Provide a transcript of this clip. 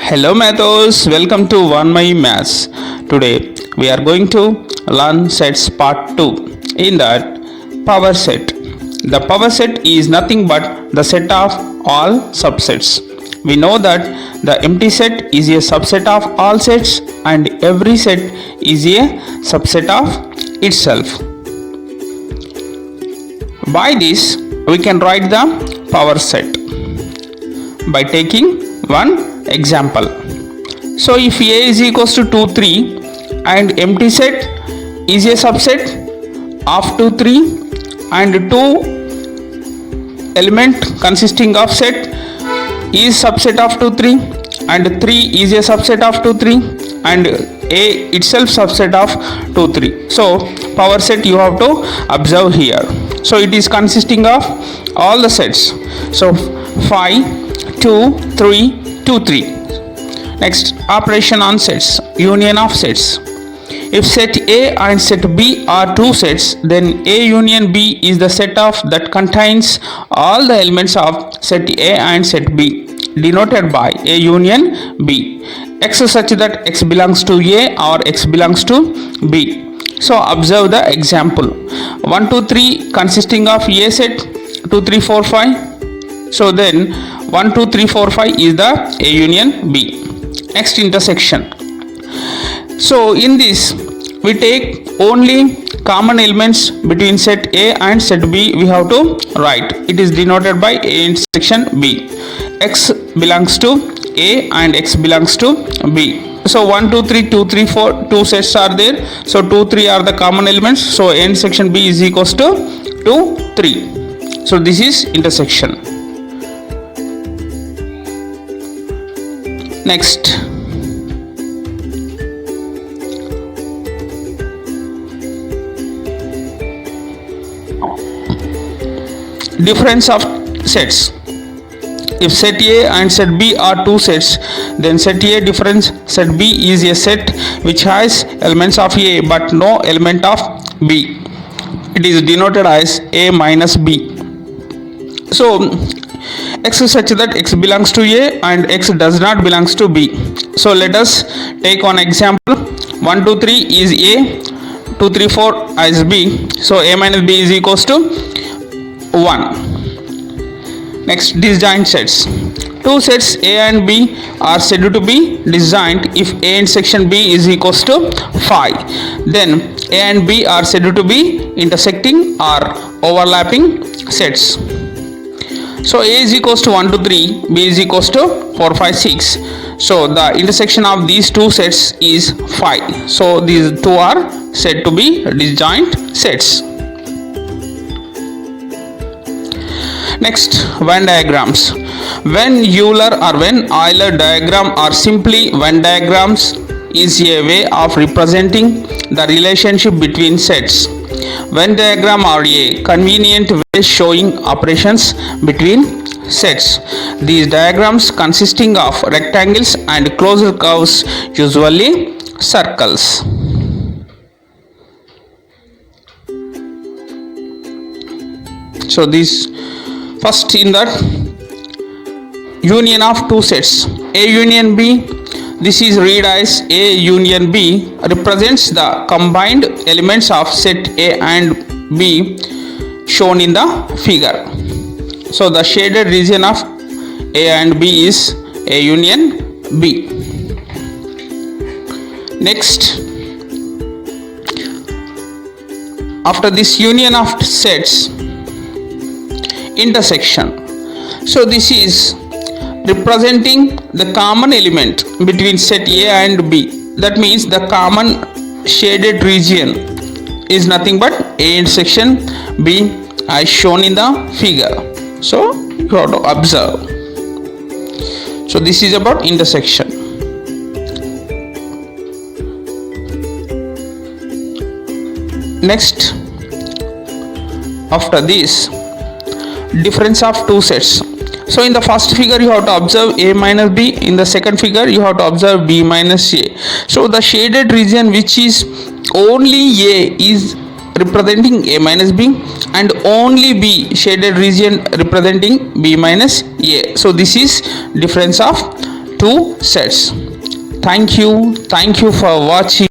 Hello Mathos, welcome to One My Maths. Today we are going to learn sets part 2. In that, power set. The power set is nothing but the set of all subsets. We know that the empty set is a subset of all sets and every set is a subset of itself. By this, we can write the power set by taking one example. So if A is equals to 2, 3 and empty set is a subset of 2, 3 and 2 element consisting of set is subset of 2, 3 and 3 is a subset of 2, 3 and A itself subset of 2, 3. So power set you have to observe here. So it is consisting of all the sets. So 5, 2, 3, 2, 3. Next, operation on sets, union of sets. If set A and set B are two sets, then A union B is the set of that contains all the elements of set A and set B, denoted by A union B. X such that X belongs to A or X belongs to B. So observe the example. 1, 2, 3 consisting of A set, 2, 3, 4, 5. So then 1, 2, 3, 4, 5 is the A union B. Next, intersection. So in this we take only common elements between set A and set B we have to write. It is denoted by A intersection B. X belongs to A and X belongs to B. So 1, 2, 3, 2, 3, 4, two sets are there. So 2, 3 are the common elements. So A intersection B is equals to 2, 3. So this is intersection. Next, difference of sets. If set A and set B are two sets, then set A difference set B is a set which has elements of A but no element of B. It is denoted as A minus B. So X is such that X belongs to A and X does not belongs to B. So let us take one example. 1, 2, 3 is A, 2, 3, 4 is B. So A minus B is equals to 1. Next, disjoint sets. Two sets A and B are said to be disjoint if A intersection B is equals to 5. Then A and B are said to be intersecting or overlapping sets. So A is equals to 1 to 3, B is equals to 4, 5, 6. So the intersection of these two sets is 5. So these two are said to be disjoint sets. Next, Venn diagrams. Venn Euler or Venn Euler diagram or simply Venn diagrams is a way of representing the relationship between sets. Venn diagram are a convenient way showing operations between sets. These diagrams consisting of rectangles and closed curves, usually circles. So this first in that union of two sets, A union B. This is read as A union B represents the combined elements of set A and B shown in the figure. So the shaded region of A and B is A union B. Next, after this union of sets, intersection. So this is representing the common element between set A and B. That means the common shaded region is nothing but A intersection B as shown in the figure. So you have to observe. So this is about intersection. Next, after this, difference of two sets. So in the first figure you have to observe A minus B, in the second figure you have to observe B minus A. So the shaded region which is only A is representing A minus B and only B shaded region representing B minus A. So this is difference of 2 sets. Thank you for watching.